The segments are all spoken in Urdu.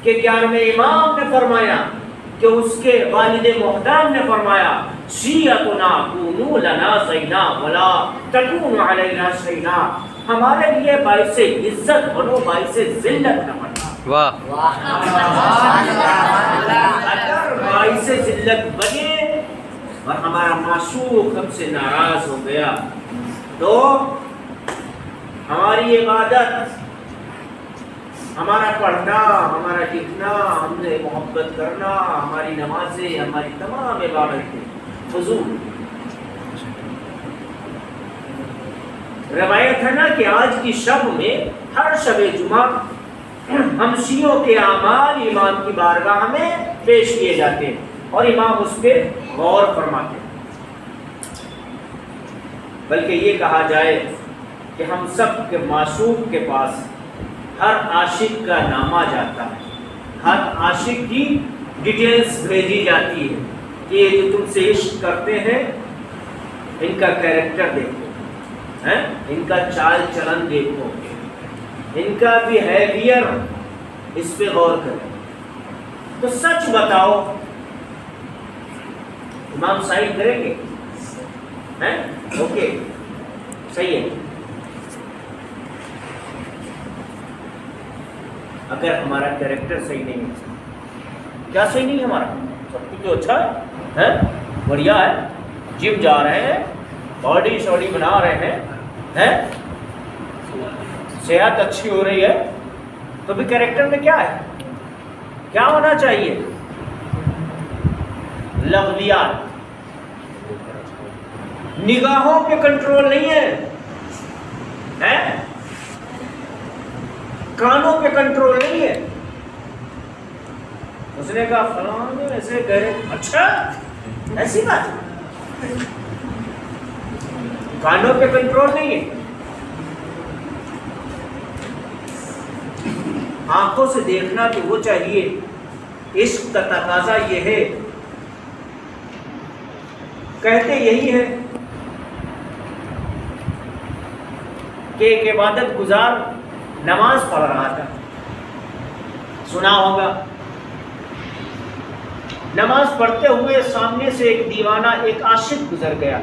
کہ 11ویں امام نے فرمایا کہ اس کے والد محترم نے فرمایا شیعتنا کونوا لنا زینا ولا تکونوا علینا شینا، ہمارے لیے باعث عزت بنو، باعث ذلت نہ بننا۔ واہ اگر باعث ذلت بنے اور ہمارا معشوق ہم سے ناراض ہو گیا تو ہماری عبادت، ہمارا پڑھنا، ہمارا لکھنا، ہم نے محبت کرنا، ہماری نمازیں، ہماری تمام عبادتیں فضول۔ روایت ہے نا کہ آج کی شب میں، ہر شب جمعہ، ہم شیعوں کے اعمال امام کی بارگاہ میں پیش کیے جاتے ہیں اور امام اس پہ غور فرماتے ہیں۔ بلکہ یہ کہا جائے کہ ہم سب کے معشوق کے پاس ہر عاشق کا نامہ جاتا ہے، ہر عاشق کی ڈیٹیلز بھیجی جاتی ہے کہ یہ جو تم سے عشق کرتے ہیں ان کا کیریکٹر دیکھو، ان کا چال چلن دیکھو، ان کا بیہیویئر اس پہ غور کرو، تو سچ بتاؤ۔ امام سائن کریں گے؟ اوکے، صحیح ہے۔ اگر ہمارا کیریکٹر صحیح نہیں ہے، کیا صحیح نہیں ہے ہمارا؟ سب کچھ تو اچھا ہے، بڑھیا ہے، جم جا رہے ہیں، باڈی شاڈی بنا رہے ہیں، صحت اچھی ہو رہی ہے، تو بھی کیریکٹر میں کیا ہے؟ کیا ہونا چاہیے؟ لغویات، نگاہوں پہ کنٹرول نہیں ہے، کانوں پہ کنٹرول نہیں ہے۔ اس نے کہا فلاں نے ایسے کہے، اچھا ایسی بات، کانوں پہ کنٹرول نہیں ہے۔ آنکھوں سے دیکھنا تو وہ چاہیے، عشق کا تقاضا یہ ہے، کہتے یہی ہے کہ ایک عبادت گزار نماز پڑھ رہا تھا، سنا ہوگا، نماز پڑھتے ہوئے سامنے سے ایک دیوانہ، ایک عاشق گزر گیا،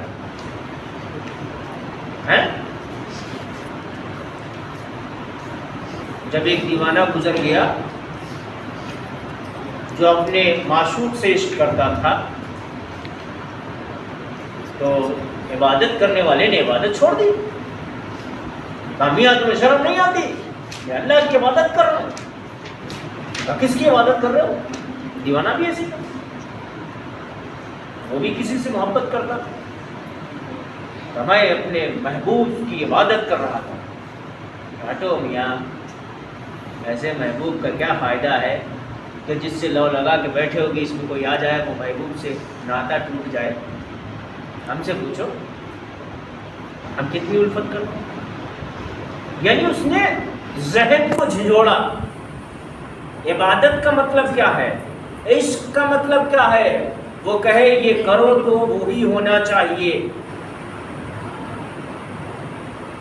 جب ایک دیوانہ گزر گیا جو اپنے معشوق سے عشق کرتا تھا، تو عبادت کرنے والے نے عبادت چھوڑ دی۔ تمہیں شرم نہیں آتی؟ میں اللہ کی عبادت کر رہا ہوں، کس کی عبادت کر رہے ہو؟ دیوانہ بھی ایسی تھا، وہ بھی کسی سے محبت کرتا تھا، میں اپنے محبوب کی عبادت کر رہا تھا۔ ہٹو میاں، ایسے محبوب کا کیا فائدہ ہے کہ جس سے لو لگا کے بیٹھے ہوگی، اس میں کوئی آ جائے وہ محبوب سے ناتا ٹوٹ جائے۔ ہم سے پوچھو ہم کتنی الفت کرتے ہیں۔ یعنی اس نے ذہن کو جھنجھوڑا۔ عبادت کا مطلب کیا ہے؟ عشق کا مطلب کیا ہے؟ وہ کہے یہ کرو تو وہی ہونا چاہیے۔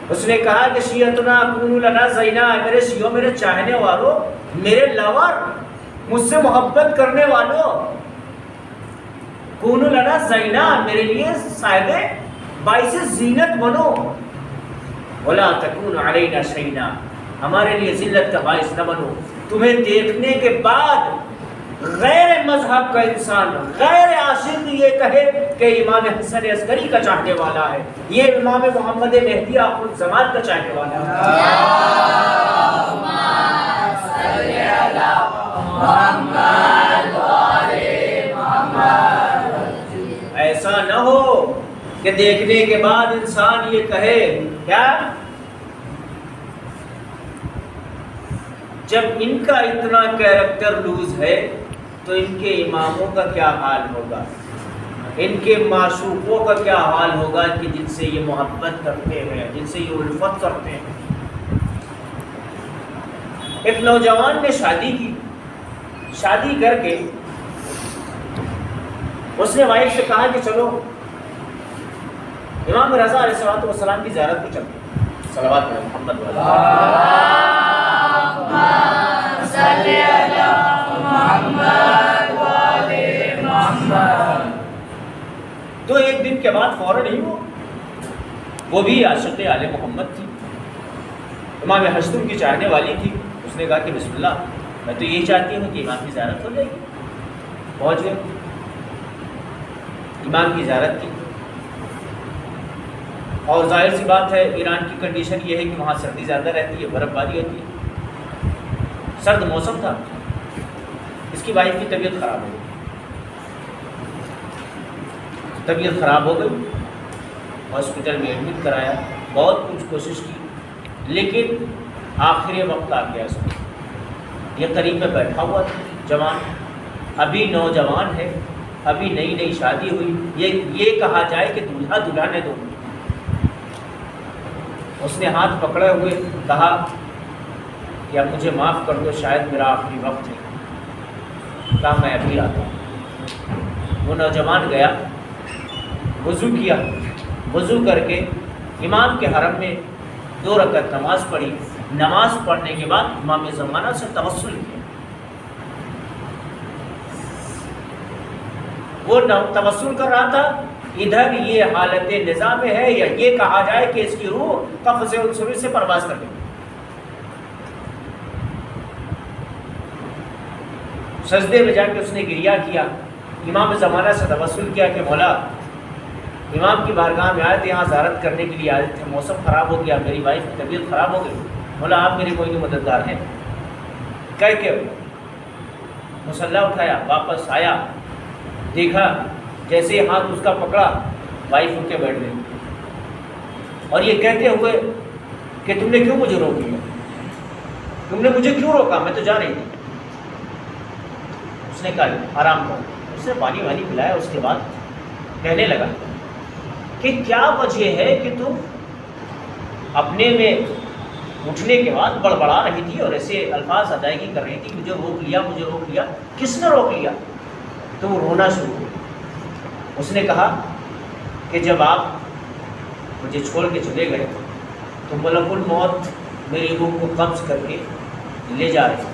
اس نے کہا کہ شیعتنا کونوا لنا زینا، میرے شیعوں، میرے چاہنے والوں، میرے لور، مجھ سے محبت کرنے والوں، کونوا لنا زینا، میرے لیے صاحب باعث زینت بنو، ولا تکونوا علینا شینا، ہمارے لیے ذلت کا باعث نہ بنو۔ تمہیں دیکھنے کے بعد غیر مذہب کا انسان، غیر عاشق یہ کہے کہ امام حسن عسکری کا چاہنے والا ہے، یہ امام محمد مہدی آخر الزمان کا چاہنے والا ہے۔ اللہم صلی علی محمد وآل محمد۔ ایسا نہ ہو کہ دیکھنے کے بعد انسان یہ کہے، کیا جب ان کا اتنا کیریکٹر لوز ہے تو ان کے اماموں کا کیا حال ہوگا، ان کے معشوقوں کا کیا حال ہوگا کہ جن سے یہ محبت کرتے ہیں، جن سے یہ الفت کرتے ہیں۔ ایک نوجوان نے شادی کی، شادی کر کے اس نے وائف سے کہا کہ چلو امام رضا علیہ السلام کی زیارت کو چلتے ہیں۔ صلوات محمد والا تو ایک دن کے بعد فوراً ہی وہ بھی عاشق آل محمد تھی، امام ہشتم کی چاہنے والی تھی. اس نے کہا کہ بسم اللہ، میں تو یہی چاہتی ہوں کہ امام کی زیارت ہو جائے گی. پہنچ گئے، امام کی زیارت کی. اور ظاہر سی بات ہے ایران کی کنڈیشن یہ ہے کہ وہاں سردی زیادہ رہتی ہے، برف باری ہوتی ہے، سرد موسم تھا. اس کی وائف کی طبیعت خراب ہو گئی، طبیعت خراب ہو گئی، ہاسپٹل میں ایڈمٹ کرایا، بہت کچھ کوشش کی، لیکن آخری وقت آ گیا. اس کو یہ قریب میں بیٹھا ہوا تھا، جوان، ابھی نوجوان ہے، ابھی نئی نئی شادی ہوئی، یہ کہا جائے کہ دولہا دلہن ہے دونوں. اس نے ہاتھ پکڑے ہوئے کہا کہ اب مجھے معاف کر دو، شاید میرا آخری وقت ہے. کہا میں ابھی آتا ہوں. وہ نوجوان گیا، وضو کیا، وضو کر کے امام کے حرم میں 2 رکعت نماز پڑھی. نماز پڑھنے کے بعد امام زمانہ سے توسل کیا. وہ توسل کر رہا تھا، ادھر یہ حالت نظام ہے، یا یہ کہا جائے کہ اس کی روح قفز السروج سے پرواز کر گئی. سجدے میں جا کے اس نے گریہ کیا، امام زمانہ سے توسل کیا کہ مولا، امام کی بارگاہ میں آئے تھے، یہاں زیارت کرنے کے لیے آئے تھے، موسم خراب ہو گیا، میری وائف کی طبیعت خراب ہو گئی، مولا آپ میرے کوئی مددگار ہیں. کہہ کے مصلی اٹھایا، واپس آیا، دیکھا جیسے ہاتھ اس کا پکڑا، وائف اٹھ کے بیٹھ گئی، اور یہ کہتے ہوئے کہ تم نے کیوں مجھے روک لیا، تم نے مجھے کیوں روکا، میں تو جا رہی تھی. اس نے کہا آرام کرو. اس نے پانی وانی پلایا. اس کے بعد کہنے لگا کہ کیا وجہ ہے کہ تم اپنے میں اٹھنے کے بعد بڑبڑا رہی تھی اور ایسے الفاظ ادائیگی کر رہی تھی، مجھے روک لیا، مجھے روک لیا. کس نے روک لیا؟ تو وہ رونا شروع ہو. اس نے کہا کہ جب آپ مجھے چھوڑ کے چلے گئے تو ملک الموت میری روح کو قبض کر کے لے جا رہے تھے.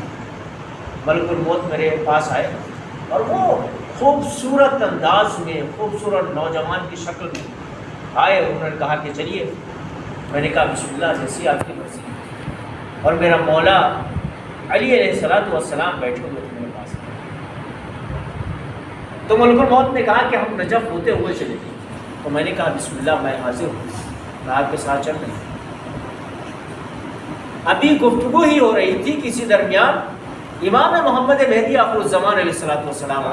ملک الموت میرے پاس آئے اور وہ خوبصورت انداز میں، خوبصورت نوجوان کی شکل میں آئے. انہوں نے کہا کہ چلیے. میں نے کہا بسم اللہ، جیسی آپ کی مرضی. اور میرا مولا علی علیہ الصلوۃ والسلام بیٹھے ہوئے تھے میرے پاس. تو ملک الموت نے کہا کہ ہم نجف ہوتے ہوئے چلے گئے. تو میں نے کہا بسم اللہ، میں حاضر ہوں، میں آپ کے ساتھ چل رہی ہوں. ابھی گفتگو ہی ہو رہی تھی، کسی درمیان امام محمد مہدی آخر الزمان علیہ الصلوۃ والسلام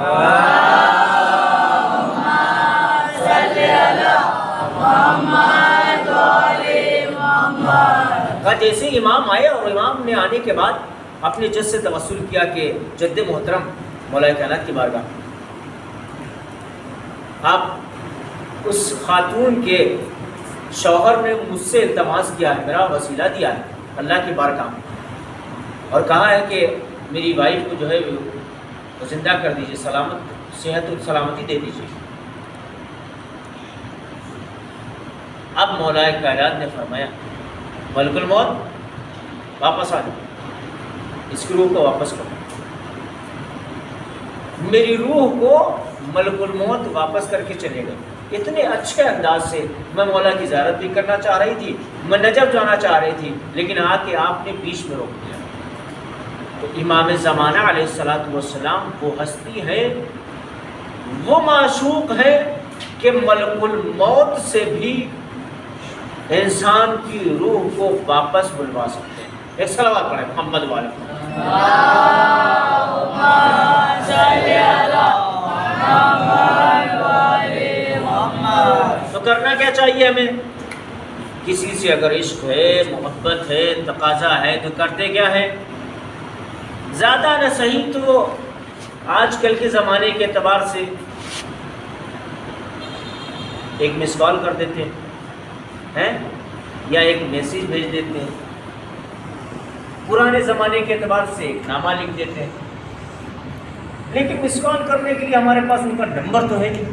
جیسے امام آئے، اور امام نے آنے کے بعد اپنے جد سے توسل کیا کہ جد محترم مولا کائنات کی بارگاہ، آپ اس خاتون کے شوہر نے مجھ سے التماس کیا ہے، میرا وسیلہ دیا ہے اللہ کی بارگاہ میں، اور کہا ہے کہ میری وائف کو جو ہے وہ زندہ کر دیجیے، سلامت صحت و سلامتی دے دیجیے. اب مولا کائنات نے فرمایا ملک الموت واپس آ جاؤ، اس کی روح کو واپس کرو. میری روح کو ملک الموت واپس کر کے چلے گئے. اتنے اچھے انداز سے میں مولا کی زیارت بھی کرنا چاہ رہی تھی، میں نجف جانا چاہ رہی تھی، لیکن آ کے آپ نے بیچ میں روک دیا. تو امام زمانہ علیہ الصلوۃ والسلام وہ ہستی ہے، وہ معشوق ہے کہ ملک الموت سے بھی انسان کی روح کو واپس بلوا سکتے ہیں. ایک صلوات پڑھیں محمد والے. تو کرنا کیا چاہیے ہمیں؟ کسی سے اگر عشق ہے، محبت ہے، تقاضا ہے، تو کرتے کیا ہے؟ زیادہ نہ صحیح تو آج کل کے زمانے کے اعتبار سے ایک مس کال کر دیتے ہیں یا ایک میسیج بھیج دیتے ہیں. پرانے زمانے کے اعتبار سے ایک نامہ لکھ دیتے ہیں، لیکن مس کال کرنے کے لیے ہمارے پاس ان کا نمبر تو ہے نہیں.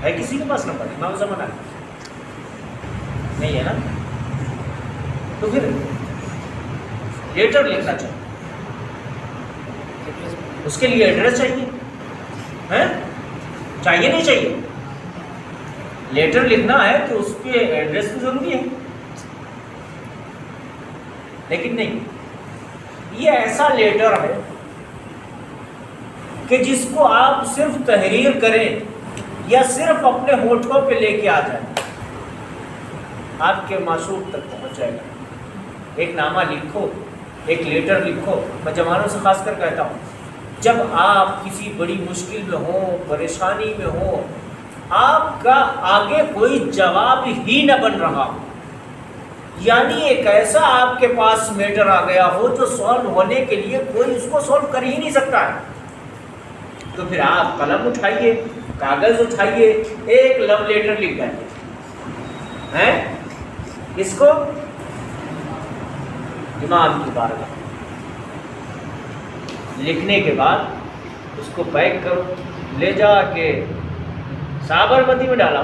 ہے کسی کے پاس نمبر؟ امام زمانہ نہیں ہے نا. تو پھر لیٹر لکھنا چاہیے، اس کے لیے ایڈریس چاہیے، چاہیے نہیں چاہیے؟ لیٹر لکھنا ہے تو اس پہ ایڈریس تو ضروری ہے، لیکن نہیں، یہ ایسا لیٹر ہے کہ جس کو آپ صرف تحریر کریں یا صرف اپنے ہونٹوں پہ لے کے آ جائیں، آپ کے معشوق تک پہنچ جائے گا۔ ایک نامہ لکھو، ایک لیٹر لکھو۔ میں جوانوں سے خاص کر کہتا ہوں، جب آپ کسی بڑی مشکل میں ہوں، پریشانی میں ہوں، آپ کا آگے کوئی جواب ہی نہ بن رہا ہو، یعنی ایک ایسا آپ کے پاس میٹر آ گیا ہو جو سالو ہونے کے لیے کوئی اس کو سالو کر ہی نہیں سکتا ہے، تو پھر آپ قلم اٹھائیے، کاغذ اٹھائیے، ایک لو لیٹر لکھ جائیے، اس کو امام کی بارگاہ لکھنے کے بعد اس کو پیک کرو، لے جا کے سابرمتی میں ڈالا،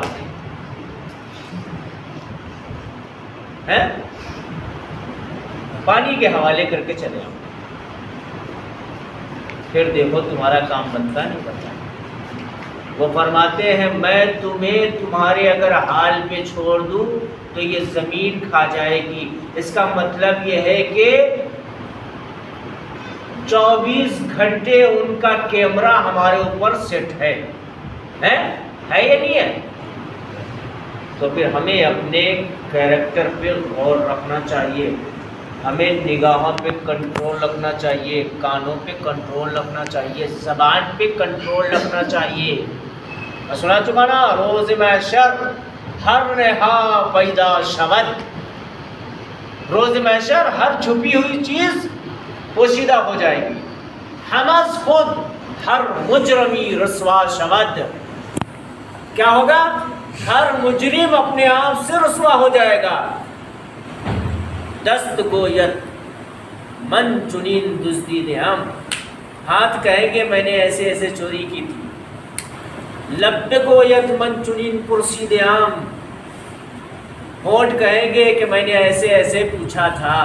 پانی کے حوالے کر کے چلے آؤ، پھر دیکھو تمہارا کام بنتا نہیں بنتا۔ وہ فرماتے ہیں میں تمہیں تمہارے اگر حال پہ چھوڑ دوں تو یہ زمین کھا جائے گی۔ اس کا مطلب یہ ہے کہ 24 گھنٹے ان کا کیمرہ ہمارے اوپر سیٹ ہے یا نہیں ہے؟ تو پھر ہمیں اپنے کیریکٹر پہ غور رکھنا چاہیے، ہمیں نگاہوں پہ کنٹرول رکھنا چاہیے، کانوں پہ کنٹرول رکھنا چاہیے، زبان پہ کنٹرول رکھنا چاہیے۔ میں سنا چکا نا، روز محشر ہر رہا پیدا شود، روز محشر ہر چھپی ہوئی چیز پوشیدہ ہو جائے گی، ہمز خود ہر مجرمی رسوا شود، کیا ہوگا؟ ہر مجرم اپنے آپ سے رسوا ہو جائے گا۔ دست گویت من چنین دزدید ہم، ہاتھ کہیں گے میں نے ایسے ایسے چوری کی تھی۔ لب گویت من چنین پرسید ہم، ہونٹ کہیں گے کہ میں نے ایسے ایسے پوچھا تھا۔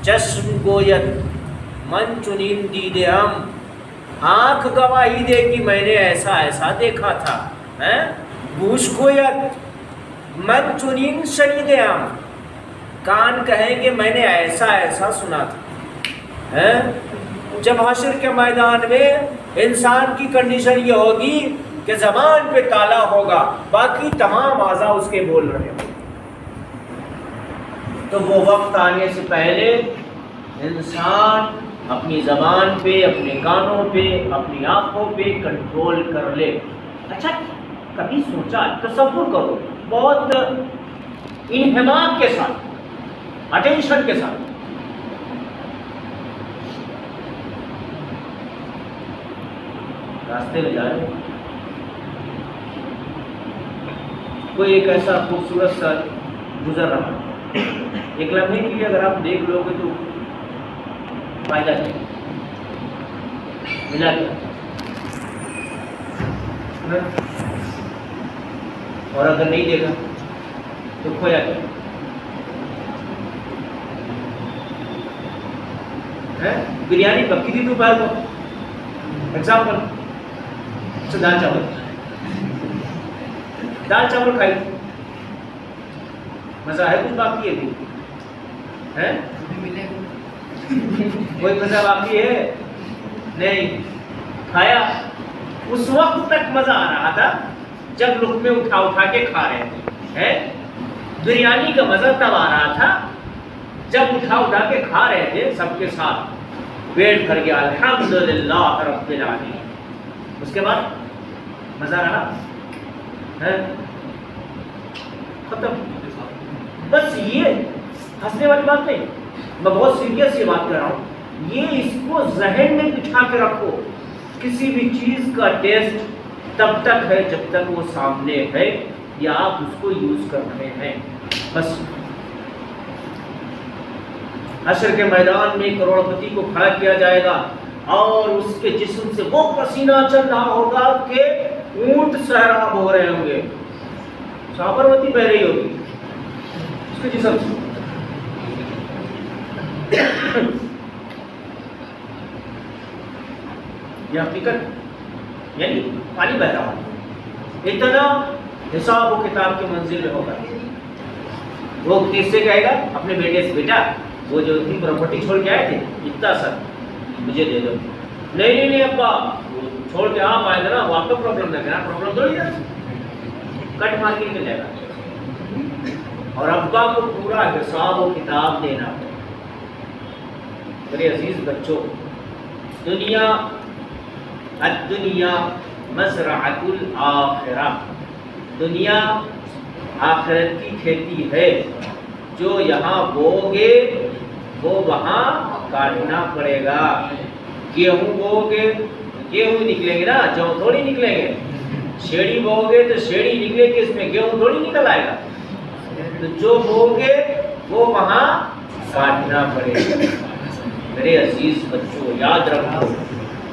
چشم گویت من چنین دید ہم، آنکھ گواہی دے کہ میں نے ایسا ایسا دیکھا تھا۔ گوش گویت من چنین شنید ہم، کان کہیں گے میں نے ایسا ایسا سنا تھا۔ جب حشر کے میدان میں انسان کی کنڈیشن یہ ہوگی کہ زبان پہ تالا ہوگا، باقی تمام اعضاء اس کے بول رہے ہوں، تو وہ وقت آنے سے پہلے انسان اپنی زبان پہ، اپنے کانوں پہ، اپنی آنکھوں پہ کنٹرول کر لے۔ اچھا کبھی سوچا، تصور کرو، بہت انہماک کے ساتھ، اٹینشن کے ساتھ، راستے میں جا رہے، کوئی ایک ایسا خوبصورت سا گزر رہا، ایک لمحے کے لیے اگر آپ دیکھ لو گے تو فائدہ کیا، ملا کیا؟ اور اگر نہیں دیکھا تو کھویا کیا؟ بریانی پکی تھی دوپہر کو، ایگزامپل، دال چاول، دال چاول کھائی تھی، مزہ ہے کچھ باقی ہے بھی؟ کوئی مزہ باقی ہے؟ نہیں، کھایا، اس وقت تک مزہ آ رہا تھا جب لقمے اٹھا اٹھا کے کھا رہے تھے۔ بریانی کا مزہ تب آ رہا تھا جب اٹھا اٹھا کے کھا رہے تھے سب کے ساتھ، پیٹ بھر گیا، الحمدللہ رب العالمین۔ اس کے بعد مزہ رہا ختم۔ بس یہ ہنسنے والی بات نہیں، میں بہت سیریس یہ بات کر رہا ہوں، یہ اس کو ذہن میں بٹھا کے رکھو، کسی بھی چیز کا ٹیسٹ تب تک ہے جب تک وہ سامنے ہے یا آپ اس کو یوز کر رہے ہیں۔ بس حشر کے میدان میں کروڑ پتی کو کھڑا کیا جائے گا اور اس کے جسم سے وہ پسینہ چل رہا ہوگا کہ اونٹ سیراب ہو رہے ہوں گے، سابرمتی بہ رہی ہوگی اس کے جسم سے۔ یہ حقیقت، یعنی پانی بہ رہا اتنا حساب و کتاب کی منزل میں ہوگا. وہ کس سے کہے گا؟ اپنے بیٹے سے، بیٹا وہ جو اتنی پراپرٹی چھوڑ کے آئے تھے اتنا سر مجھے دے دو. نہیں نہیں ابا، وہ چھوڑ کے آپ آئے گا نا، وہ آپ کا پرابلم ہے، میرا پرابلم تھوڑی ہے. کٹ مار کے نکل جائے گا. اور ابا کو پورا حساب و کتاب دینا. میرے عزیز بچوں، دنیا الدنیا مزرعۃ الآخرہ، دنیا آخرت کی کھیتی ہے. جو یہاں بو گے وہ وہاں کاٹنا پڑے گا. گیہوں بو گے گیہوں نکلیں گے نا، جو تھوڑی نکلیں گے. شیڑی بو گے تو شیڑی نکلے گی، اس میں گیہوں تھوڑی نکل آئے گا. تو جو بو گے وہ وہاں کاٹنا پڑے گا. میرے عزیز بچوں یاد رکھو،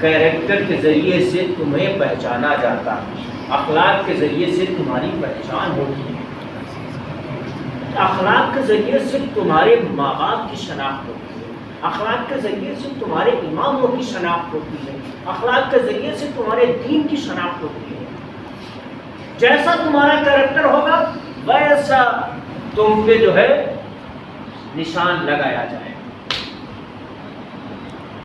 کیریکٹر کے ذریعے سے تمہیں پہچانا جاتا ہے، اخلاق کے ذریعے سے تمہاری پہچان ہوتی ہے. اخلاق کے ذریعے سے تمہارے ماں باپ کی شناخت ہوتی ہے، اخلاق کے ذریعے سے تمہارے اماموں کی شناخت ہوتی ہے، اخلاق کے ذریعے سے تمہارے دین کی شناخت ہوتی ہے. جیسا تمہارا کیریکٹر ہوگا ویسا تم پہ جو ہے نشان لگایا جائے.